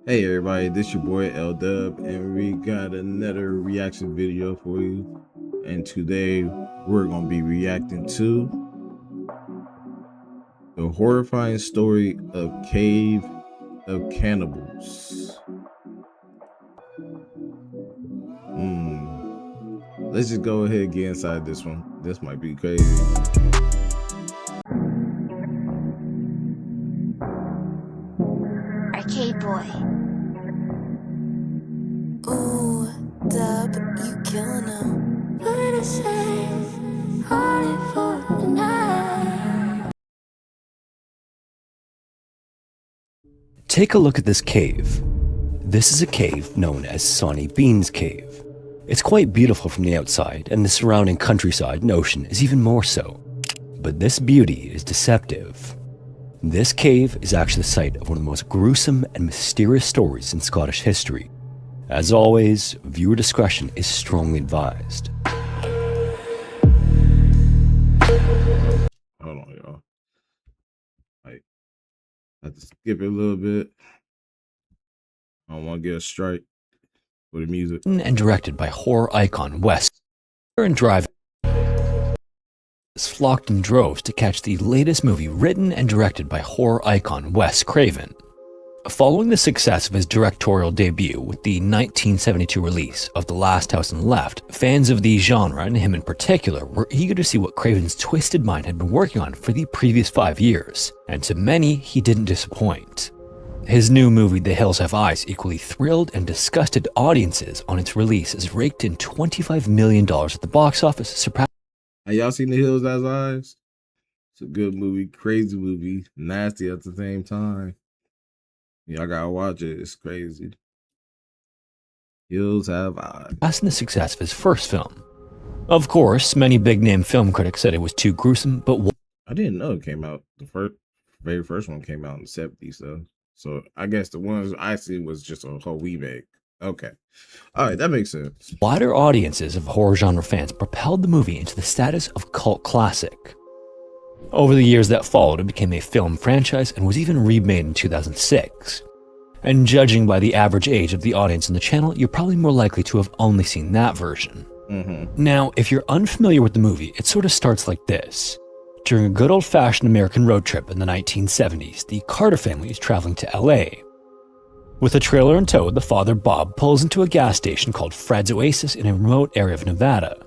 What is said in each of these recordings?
Hey everybody, this your boy L-Dub, and we got another reaction video for you. And today we're gonna be reacting to the horrifying story of Cave of Cannibals. Let's just go ahead and get inside this one. This might be crazy. Arcade Boy. Ooh, dub, you killing them. What I say, hardy for the night. Take a look at this cave. This is a cave known as Sonny Bean's Cave. It's quite beautiful from the outside, and the surrounding countryside and ocean is even more so. But this beauty is deceptive. This cave is actually the site of one of the most gruesome and mysterious stories in Scottish history. As always, viewer discretion is strongly advised. Hold on, y'all. I have to skip it a little bit. I don't want to get a strike for the music. And directed by horror icon Wes and Drive flocked in droves to catch the latest movie written and directed by horror icon Wes Craven. Following the success of his directorial debut with the 1972 release of The Last House on the Left, fans of the genre, and him in particular, were eager to see what Craven's twisted mind had been working on for the previous 5 years, and to many, he didn't disappoint. His new movie, The Hills Have Eyes, equally thrilled and disgusted audiences on its release as raked in $25 million at the box office, surpassing. Have y'all seen The Hills Has Eyes? It's a good movie, crazy movie, nasty at the same time. Y'all gotta watch it, it's crazy. Hills Have Eyes. Passing the success of his first film. Of course, many big-name film critics said it was too gruesome, but I didn't know it came out, very first one came out in the 70s though. So I guess the ones I seen was just a whole remake. Okay. Alright, that makes sense. wider audiences of horror genre fans propelled the movie into the status of cult classic. Over the years that followed, it became a film franchise and was even remade in 2006. And judging by the average age of the audience in the channel, you're probably more likely to have only seen that version. Now, if you're unfamiliar with the movie, it sort of starts like this. During a good old-fashioned American road trip in the 1970s, the Carter family is traveling to LA. With a trailer in tow, the father, Bob, pulls into a gas station called Fred's Oasis in a remote area of Nevada.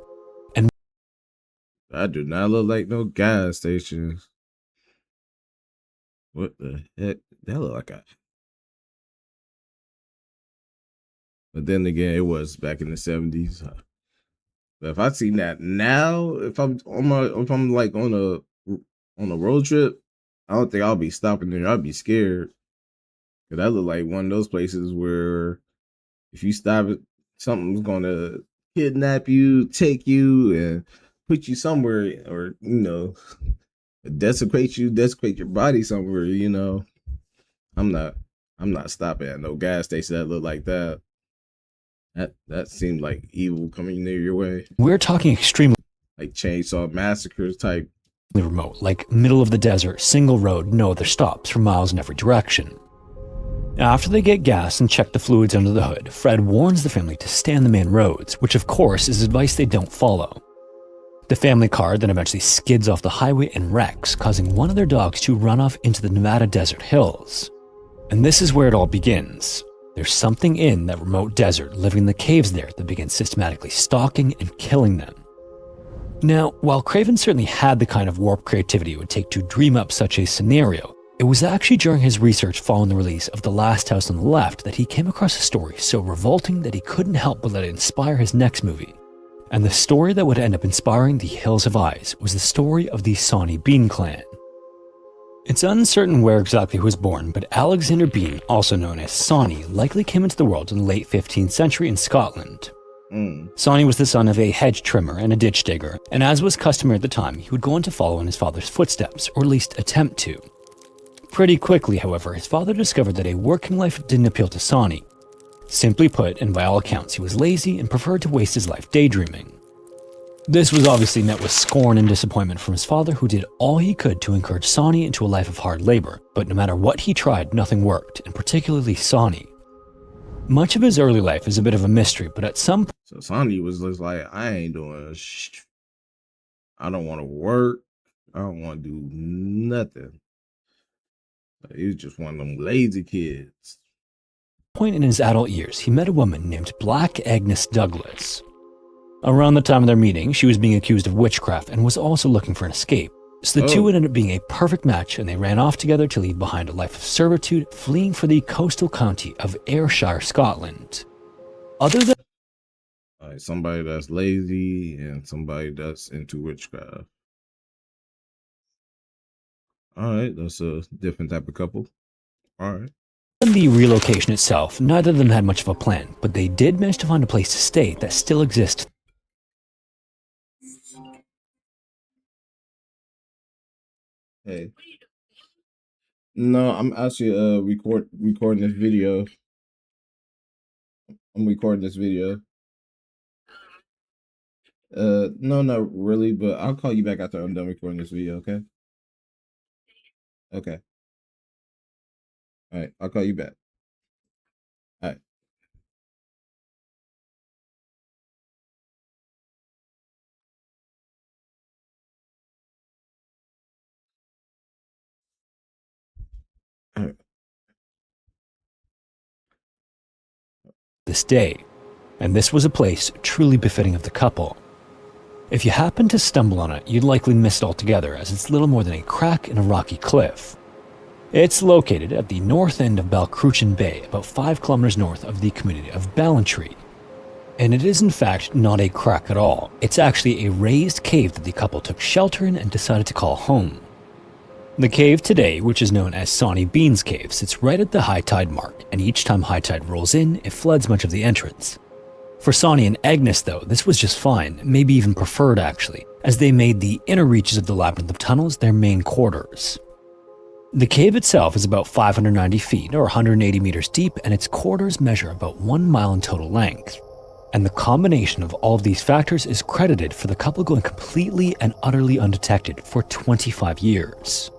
That do not look like no gas stations. What the heck? That look like a... But then again, it was back in the 70s. But if I seen that now, if I'm like on a road trip, I don't think I'll be stopping there. I'll be scared. Cause that look like one of those places where if you stop it, something's gonna kidnap you, take you, and put you somewhere, or desecrate your body somewhere. I'm not stopping at no gas station that look like that. That seemed like evil coming near your way. We're talking extremely Like Chainsaw Massacres type. remote, like middle of the desert, single road, no other stops for miles in every direction. After they get gas and check the fluids under the hood, Fred warns the family to stay on the main roads, which of course is advice they don't follow. The family car then eventually skids off the highway and wrecks, causing one of their dogs to run off into the Nevada desert hills. And this is where it all begins. There's something in that remote desert living in the caves there that begins systematically stalking and killing them. Now, while Craven certainly had the kind of warped creativity it would take to dream up such a scenario, it was actually during his research following the release of The Last House on the Left that he came across a story so revolting that he couldn't help but let it inspire his next movie. And the story that would end up inspiring The Hills Have Eyes was the story of the Sonny Bean clan. It's uncertain where exactly he was born, but Alexander Bean, also known as Sonny, likely came into the world in the late 15th century in Scotland. Sonny was the son of a hedge trimmer and a ditch digger, and as was customary at the time, he would go on to follow in his father's footsteps, or at least attempt to. Pretty quickly, however, his father discovered that a working life didn't appeal to Sonny. Simply put, and by all accounts, he was lazy and preferred to waste his life daydreaming. This was obviously met with scorn and disappointment from his father, who did all he could to encourage Sonny into a life of hard labor, but no matter what he tried, nothing worked, and particularly Sonny. Much of his early life is a bit of a mystery, but at some So Sonny was just like, I ain't doing I don't want to work. I don't want to do nothing. He was just one of them lazy kids. point in his adult years, he met a woman named Black Agnes Douglas. Around the time of their meeting, she was being accused of witchcraft and was also looking for an escape. So the two would end up being a perfect match, and they ran off together to leave behind a life of servitude, fleeing for the coastal county of Ayrshire, Scotland. Other than somebody that's lazy and somebody that's into witchcraft. All right, that's a different type of couple. All right. the relocation itself, neither of them had much of a plan, but they did manage to find a place to stay that still exists. Hey. No, I'm actually recording this video. I'm recording this video. No, not really, but I'll call you back after I'm done recording this video, okay? Okay. All right, I'll call you back. All right. All right. This day, and this was a place truly befitting of the couple. If you happen to stumble on it, you'd likely miss it altogether, as it's little more than a crack in a rocky cliff. It's located at the north end of Balcruchen Bay, about 5 kilometers north of the community of Ballantree. And it is in fact not a crack at all. It's actually a raised cave that the couple took shelter in and decided to call home. The cave today, which is known as Sawney Bean's Cave, sits right at the high tide mark, and each time high tide rolls in, it floods much of the entrance. For Sonny and Agnes though, this was just fine, maybe even preferred actually, as they made the inner reaches of the labyrinth of tunnels their main quarters. The cave itself is about 590 feet or 180 meters deep, and its quarters measure about 1 mile in total length. And the combination of all of these factors is credited for the couple going completely and utterly undetected for 25 years.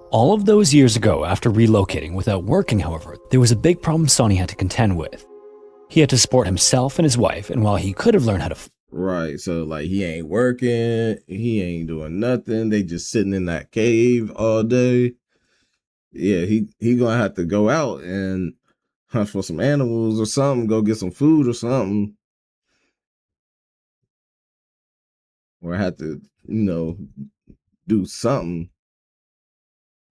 All of those years ago, after relocating without working, however, there was a big problem Sonny had to contend with. He had to support himself and his wife, and while he could have learned how to Right, so like he ain't working, he ain't doing nothing, they just sitting in that cave all day. Yeah, he gonna have to go out and hunt for some animals or something, go get some food or something. Or have to, do something.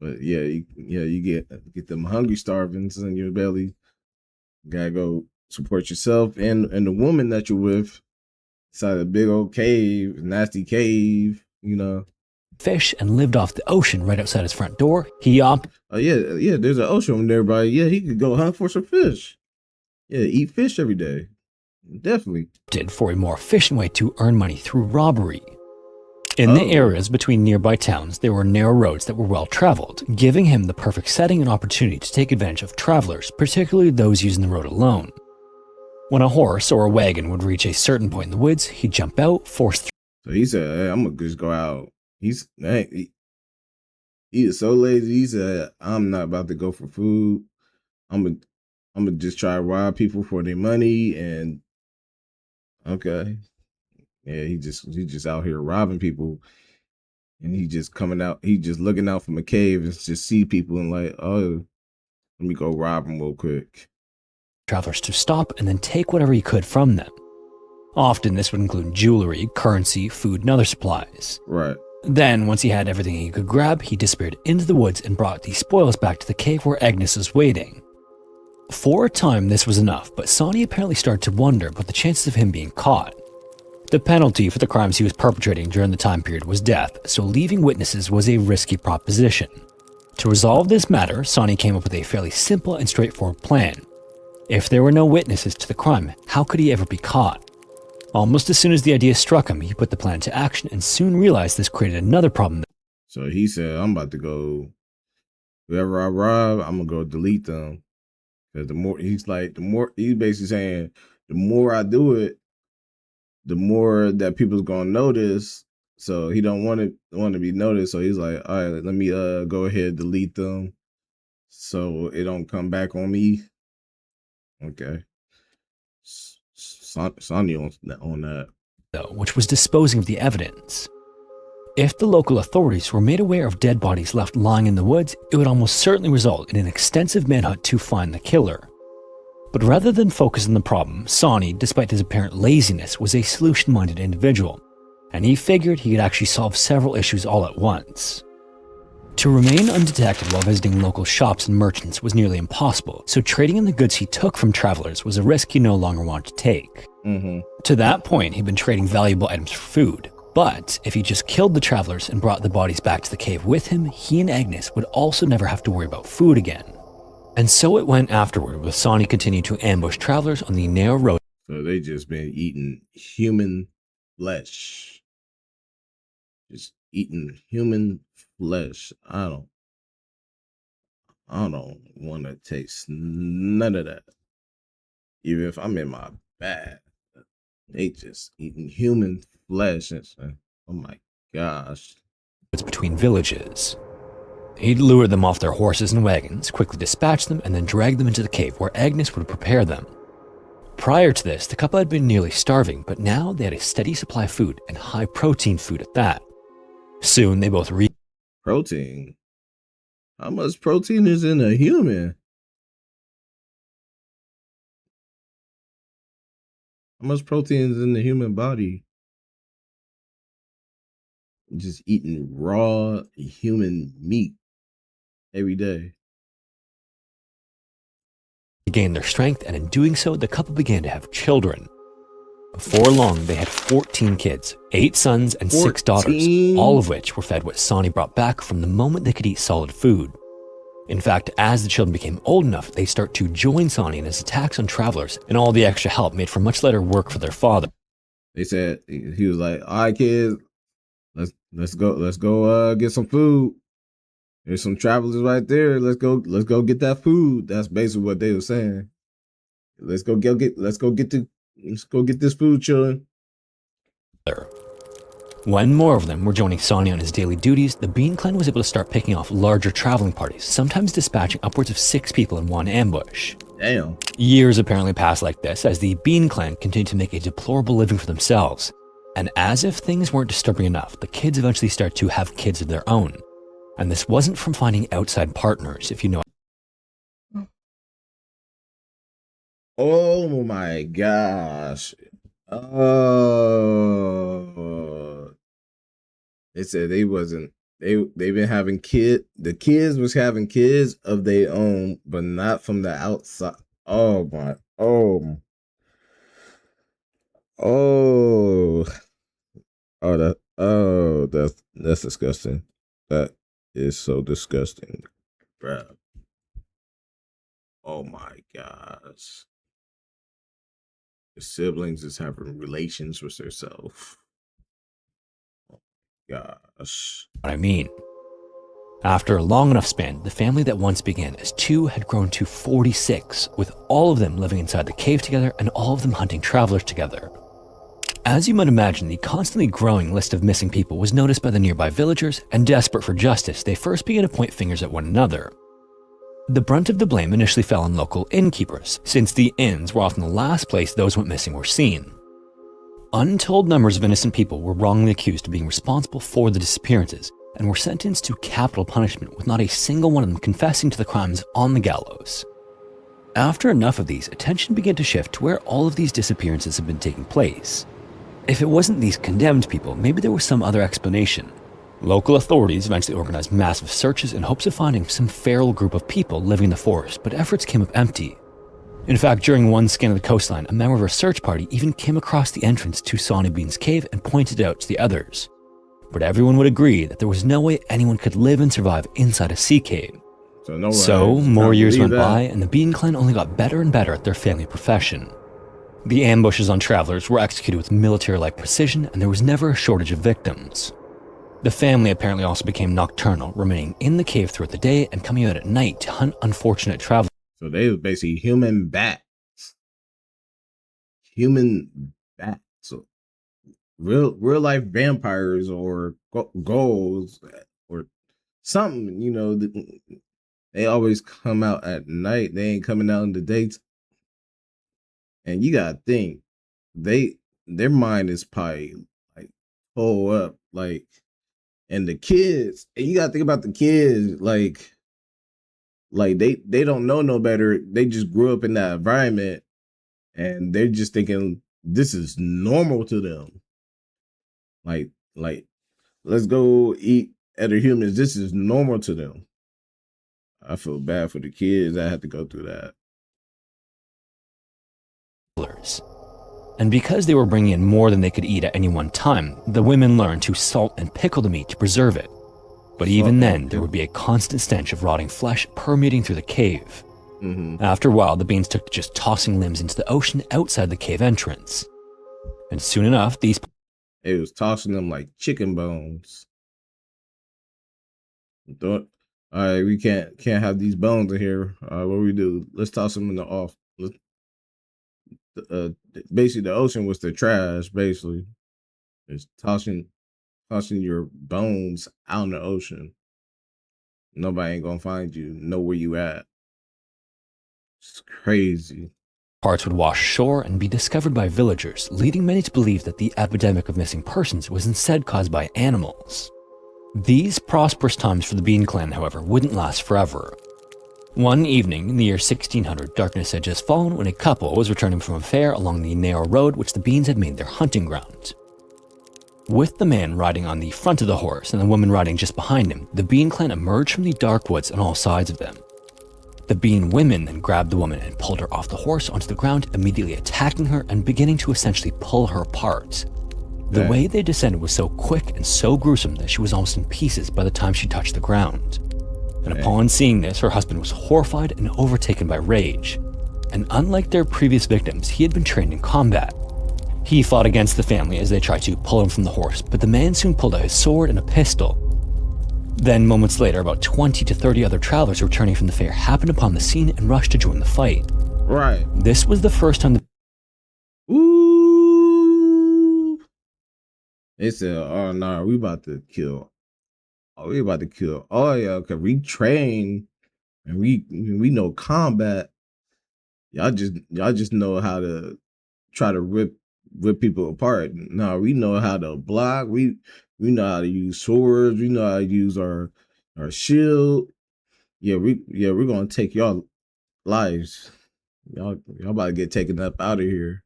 But yeah, you get them hungry starvings in your belly. You gotta go support yourself and the woman that you're with inside a big old cave, nasty cave, fish and lived off the ocean right outside his front door. He opted Oh yeah, there's an ocean nearby. Yeah, he could go hunt for some fish. Yeah, eat fish every day. Definitely. for a more efficient way to earn money through robbery. In the areas between nearby towns, there were narrow roads that were well traveled, giving him the perfect setting and opportunity to take advantage of travelers, particularly those using the road alone. When a horse or a wagon would reach a certain point in the woods, he'd jump out, force through. So he said, hey, I'm gonna just go out. He is so lazy. He said, I'm not about to go for food. I'm gonna just try to rob people for their money. And okay, yeah, he just out here robbing people, and he just coming out. He just looking out from a cave and just see people and like, oh, let me go rob them real quick. Travelers to stop and then take whatever he could from them. Often this would include jewelry, currency, food, and other supplies. Right. Then, once he had everything he could grab, he disappeared into the woods and brought the spoils back to the cave where Agnes was waiting. For a time, this was enough, but Sonny apparently started to wonder about the chances of him being caught. The penalty for the crimes he was perpetrating during the time period was death, so leaving witnesses was a risky proposition. To resolve this matter, Sonny came up with a fairly simple and straightforward plan. If there were no witnesses to the crime, how could he ever be caught? Almost as soon as the idea struck him, he put the plan into action and soon realized this created another problem. So he said, I'm about to go, whoever I rob, I'm going to go delete them. Because he's basically saying, the more I do it, the more that people's going to notice. So he don't want to be noticed. So he's like, all right, let me go ahead and delete them so it don't come back on me. Okay. Sonny on that. though, which was disposing of the evidence. If the local authorities were made aware of dead bodies left lying in the woods, it would almost certainly result in an extensive manhunt to find the killer. But rather than focus on the problem, Sonny, despite his apparent laziness, was a solution-minded individual, and he figured he could actually solve several issues all at once. To remain undetected while visiting local shops and merchants was nearly impossible, so trading in the goods he took from travelers was a risk he no longer wanted to take. To that point, he'd been trading valuable items for food. But if he just killed the travelers and brought the bodies back to the cave with him, he and Agnes would also never have to worry about food again. And so it went afterward, with Sonny continuing to ambush travelers on the narrow road. So they just been eating human flesh. Just eating human flesh. I don't want to taste none of that. Even if I'm in my bag, they just eating human flesh. Oh my gosh. Between villages. He'd lure them off their horses and wagons, quickly dispatch them, and then drag them into the cave where Agnes would prepare them. Prior to this, the couple had been nearly starving, but now they had a steady supply of food, and high-protein food at that. Soon, they both Protein? How much protein is in a human? How much protein is in the human body? Just eating raw human meat every day. regained their strength, and in doing so, the couple began to have children. Before long, they had 14 kids, 8 sons and 6 daughters, all of which were fed what Sonny brought back from the moment they could eat solid food. In fact, as the children became old enough, they start to join Sonny in his attacks on travelers, and all the extra help made for much lighter work for their father. They said, he was like, all right, kids, let's go get some food. There's some travelers right there. Let's go get that food. That's basically what they were saying. Let's go get this food, children. When more of them were joining Sonny on his daily duties, the Bean Clan was able to start picking off larger traveling parties, sometimes dispatching upwards of 6 people in one ambush. Damn. Years apparently passed like this as the Bean Clan continued to make a deplorable living for themselves. And as if things weren't disturbing enough, the kids eventually start to have kids of their own. And this wasn't from finding outside partners, if you know. Oh my gosh. Oh. They said they've been having the kids was having kids of their own, but not from the outside. Oh my, oh that's disgusting. That is so disgusting, bruh. Oh my gosh. The siblings is having relations with themselves. Oh gosh. What I mean. After a long enough span, the family that once began as 2 had grown to 46, with all of them living inside the cave together and all of them hunting travelers together. As you might imagine, the constantly growing list of missing people was noticed by the nearby villagers, and desperate for justice, they first began to point fingers at one another. The brunt of the blame initially fell on local innkeepers, since the inns were often the last place those who went missing were seen. Untold numbers of innocent people were wrongly accused of being responsible for the disappearances, and were sentenced to capital punishment, with not a single one of them confessing to the crimes on the gallows. After enough of these, attention began to shift to where all of these disappearances had been taking place. If it wasn't these condemned people, maybe there was some other explanation. Local authorities eventually organized massive searches in hopes of finding some feral group of people living in the forest, but efforts came up empty. In fact, during one scan of the coastline, a member of a search party even came across the entrance to Sonny Bean's cave and pointed it out to the others. But everyone would agree that there was no way anyone could live and survive inside a sea cave. So more years went by, and the Bean Clan only got better and better at their family profession. The ambushes on travelers were executed with military-like precision, and there was never a shortage of victims. The family apparently also became nocturnal, remaining in the cave throughout the day and coming out at night to hunt unfortunate travelers. So they were basically human bats. Human bats. So real life vampires or ghouls or something, you know, they always come out at night. They ain't coming out in the daytime. And you gotta think their mind is probably like pull up, like, and the kids, and you gotta think about the kids, like they don't know no better. They just grew up in that environment, and they're just thinking this is normal to them. Like let's go eat other humans. This is normal to them. I feel bad for the kids that had to go through that. And because they were bringing in more than they could eat at any one time, the women learned to salt and pickle the meat to preserve it. But even then, there would be a constant stench of rotting flesh permeating through the cave. After a while, the beings took to just tossing limbs into the ocean outside the cave entrance. And soon enough, it was tossing them like chicken bones. All right, we can't have these bones in here. What do we do? Let's toss them in the off. Basically, the ocean was the trash. Basically, it's tossing your bones out in the ocean. Nobody ain't gonna find you. Know where you at. It's crazy. parts would wash ashore and be discovered by villagers, leading many to believe that the epidemic of missing persons was instead caused by animals. These prosperous times for the Bean clan, however, wouldn't last forever. One evening in the year 1600, darkness had just fallen when a couple was returning from a fair along the narrow road which the Beans had made their hunting ground. With the man riding on the front of the horse and the woman riding just behind him, the Bean clan emerged from the dark woods on all sides of them. The Bean women then grabbed the woman and pulled her off the horse onto the ground, immediately attacking her and beginning to essentially pull her apart. The way they descended was so quick and so gruesome that she was almost in pieces by the time she touched the ground. And upon seeing this, her husband was horrified and overtaken by rage. And unlike their previous victims, he had been trained in combat. He fought against the family as they tried to pull him from the horse, but the man soon pulled out his sword and a pistol. Then, moments later, about 20 to 30 other travelers returning from the fair happened upon the scene and rushed to join the fight. Right. This was the first time Ooh. They said, oh, no, we about to kill. Oh, we about to kill. Oh, yeah, because we train and we know combat. Y'all just know how to try to rip people apart. No, we know how to block. We know how to use swords. We know how to use our shield. We're gonna take y'all lives. Y'all about to get taken up out of here.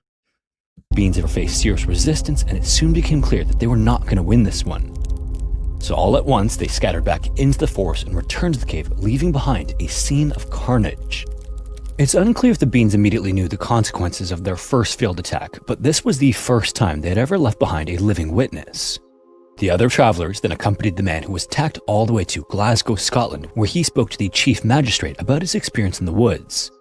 Beans ever faced serious resistance, and it soon became clear that they were not going to win this one. So all at once, they scattered back into the forest and returned to the cave, leaving behind a scene of carnage. It's unclear if the Beans immediately knew the consequences of their first failed attack, but this was the first time they had ever left behind a living witness. The other travelers then accompanied the man who was attacked all the way to Glasgow, Scotland, where he spoke to the chief magistrate about his experience in the woods.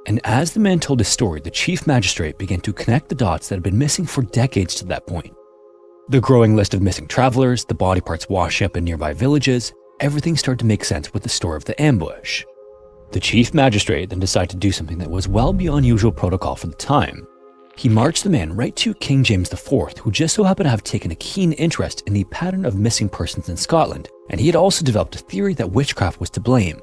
And as the man told his story, the chief magistrate began to connect the dots that had been missing for decades to that point. The growing list of missing travelers, the body parts washing up in nearby villages, everything started to make sense with the story of the ambush. The chief magistrate then decided to do something that was well beyond usual protocol for the time. He marched the man right to King James IV, who just so happened to have taken a keen interest in the pattern of missing persons in Scotland, and he had also developed a theory that witchcraft was to blame.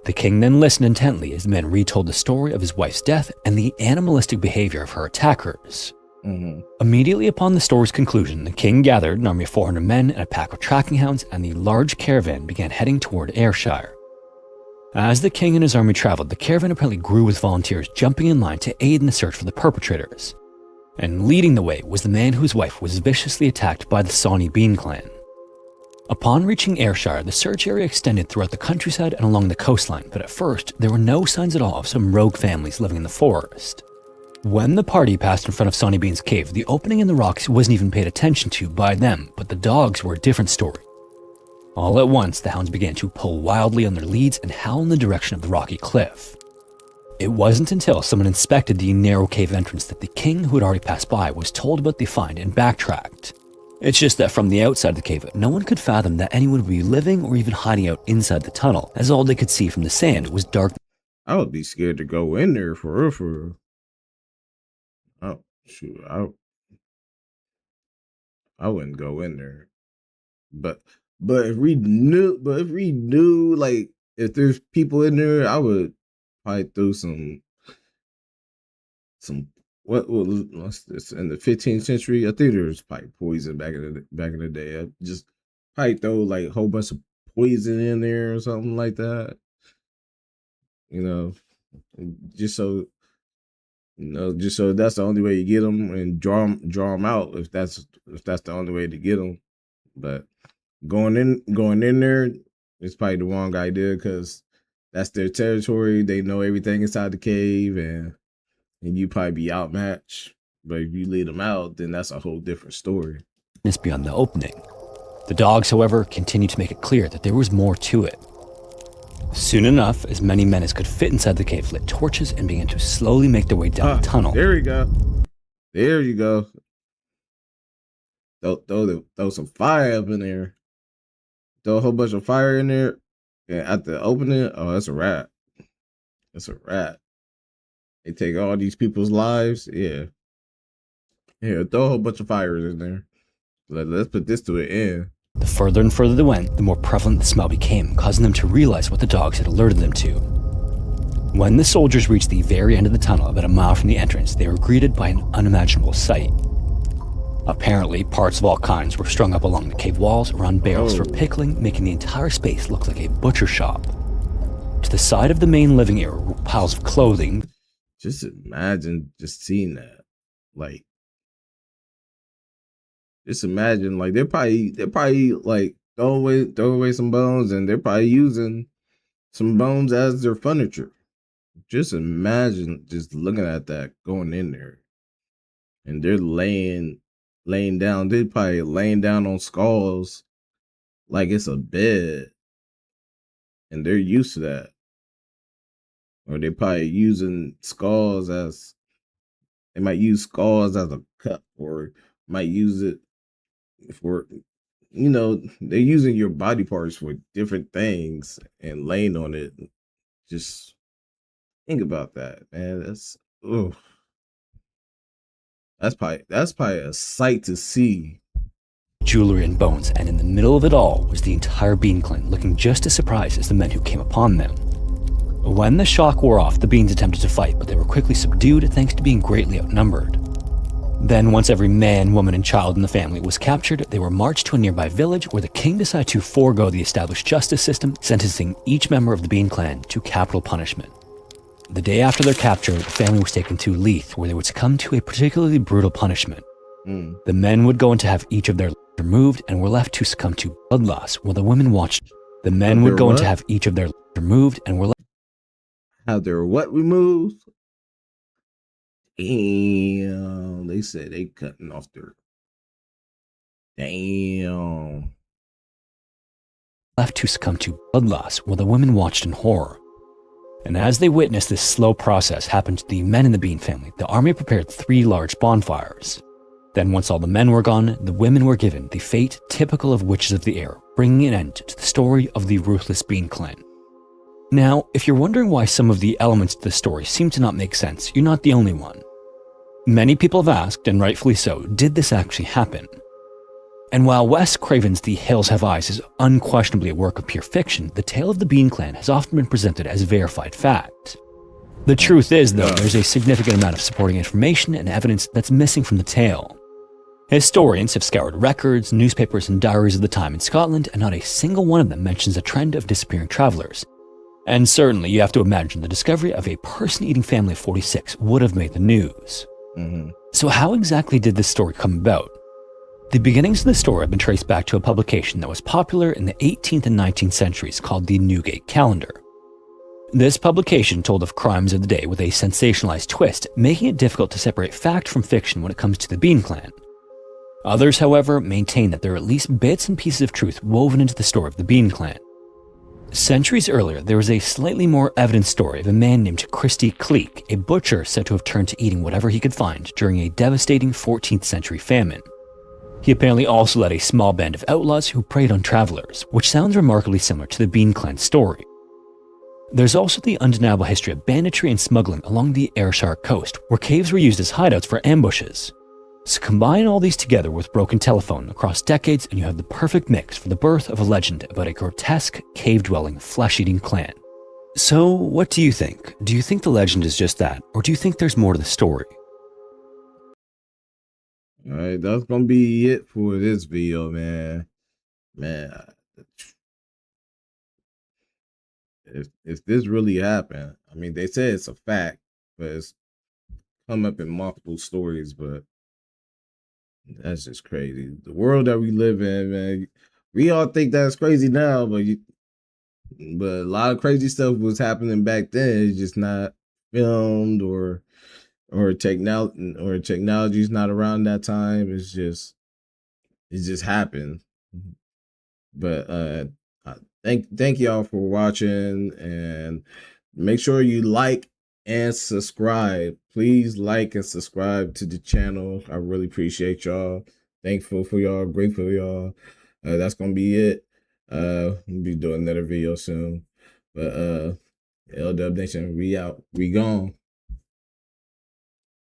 The king then listened intently as the man retold the story of his wife's death and the animalistic behavior of her attackers. Immediately upon the story's conclusion, the king gathered an army of 400 men and a pack of tracking hounds, and the large caravan began heading toward Ayrshire. As the king and his army traveled, the caravan apparently grew with volunteers jumping in line to aid in the search for the perpetrators. And leading the way was the man whose wife was viciously attacked by the Sawney Bean clan. Upon reaching Ayrshire, the search area extended throughout the countryside and along the coastline, but at first, there were no signs at all of some rogue families living in the forest. When the party passed in front of Sawney Bean's cave, the opening in the rocks wasn't even paid attention to by them, but the dogs were a different story. All at once, the hounds began to pull wildly on their leads and howl in the direction of the rocky cliff. It wasn't until someone inspected the narrow cave entrance that the king, who had already passed by, was told about the find and backtracked. It's just that from the outside of the cave, no one could fathom that anyone would be living or even hiding out inside the tunnel, as all they could see from the sand was dark. I would be scared to go in there for real. Oh shoot, I wouldn't go in there. But if we knew like if there's people in there, I would probably throw some some what was this in the 15th century? I think there was probably poison back in the day. I just probably throw like a whole bunch of poison in there or something like that. You know, just so just so that's the only way you get them and draw them out if that's the only way to get them. But going in there is probably the wrong idea because that's their territory. They know everything inside the cave, and you probably be outmatched. But if you lead them out, then that's a whole different story. Beyond the opening. The dogs, however, continued to make it clear that there was more to it. Soon enough, as many men as could fit inside the cave lit torches and began to slowly make their way down the tunnel. There you go. There you go. Throw some fire up in there. Throw a whole bunch of fire in there. And at the opening, oh, that's a wrap. That's a wrap. They take all these people's lives. Yeah. Yeah, throw a whole bunch of fires in there. Let's put this to an end. The further and further they went, the more prevalent the smell became, causing them to realize what the dogs had alerted them to. When the soldiers reached the very end of the tunnel, about a mile from the entrance, they were greeted by an unimaginable sight. Apparently, parts of all kinds were strung up along the cave walls around barrels for pickling, making the entire space look like a butcher shop. To the side of the main living area were piles of clothing. Just imagine just seeing that. Like, just imagine, like they're probably like throw away some bones, and they're probably using some bones as their furniture. Just imagine just looking at that going in there, and they're laying down. They're probably laying down on skulls like it's a bed, and they're used to that. Or they're probably using skulls as they might use skulls as a cup, or might use it for, they're using your body parts for different things and laying on it. Just think about that, man. That's probably a sight to see. Jewelry and bones, and in the middle of it all was the entire Bean clan, looking just as surprised as the men who came upon them. When the shock wore off, the Beans attempted to fight, but they were quickly subdued thanks to being greatly outnumbered. Then, once every man, woman, and child in the family was captured, they were marched to a nearby village where the king decided to forego the established justice system, sentencing each member of the Bean clan to capital punishment. The day after their capture, the family was taken to Leith, where they would succumb to a particularly brutal punishment. The men would go on to have each of their limbs removed and were left to succumb to blood loss, while the women watched. The men would go on to have each of their limbs removed and were left. Have their what removed? Damn, they said they cutting off their. Damn. Left to succumb to blood loss, while the women watched in horror. And as they witnessed this slow process happen to the men in the Bean family, the army prepared 3 large bonfires. Then once all the men were gone, the women were given the fate typical of witches of the air, bringing an end to the story of the ruthless Bean clan. Now, if you're wondering why some of the elements to the story seem to not make sense, you're not the only one. Many people have asked, and rightfully so, did this actually happen? And while Wes Craven's The Hills Have Eyes is unquestionably a work of pure fiction, the tale of the Bean clan has often been presented as verified fact. The truth is, though, there's a significant amount of supporting information and evidence that's missing from the tale. Historians have scoured records, newspapers, and diaries of the time in Scotland, and not a single one of them mentions a trend of disappearing travelers. And certainly, you have to imagine the discovery of a person-eating family of 46 would have made the news. So how exactly did this story come about? The beginnings of the story have been traced back to a publication that was popular in the 18th and 19th centuries called the Newgate Calendar. This publication told of crimes of the day with a sensationalized twist, making it difficult to separate fact from fiction when it comes to the Bean clan. Others, however, maintain that there are at least bits and pieces of truth woven into the story of the Bean clan. Centuries earlier, there was a slightly more evident story of a man named Christy Cleek, a butcher said to have turned to eating whatever he could find during a devastating 14th century famine. He apparently also led a small band of outlaws who preyed on travelers, which sounds remarkably similar to the Bean clan story. There's also the undeniable history of banditry and smuggling along the Ayrshire coast, where caves were used as hideouts for ambushes. So combine all these together with broken telephone across decades and you have the perfect mix for the birth of a legend about a grotesque, cave-dwelling, flesh-eating clan. So, what do you think? Do you think the legend is just that, or do you think there's more to the story? All right, that's gonna be it for this video, man. Man, if this really happened, I mean, they say it's a fact, but it's come up in multiple stories. But that's just crazy. The world that we live in, man. We all think that's crazy now, but a lot of crazy stuff was happening back then. It's just not filmed or technology's not around that time. It just happened. But thank y'all for watching, and make sure you like and subscribe. Please like and subscribe to the channel. I really appreciate y'all. Thankful for y'all, grateful for y'all. That's gonna be it. We'll be doing another video soon. But L-Dub Nation, we out. We gone.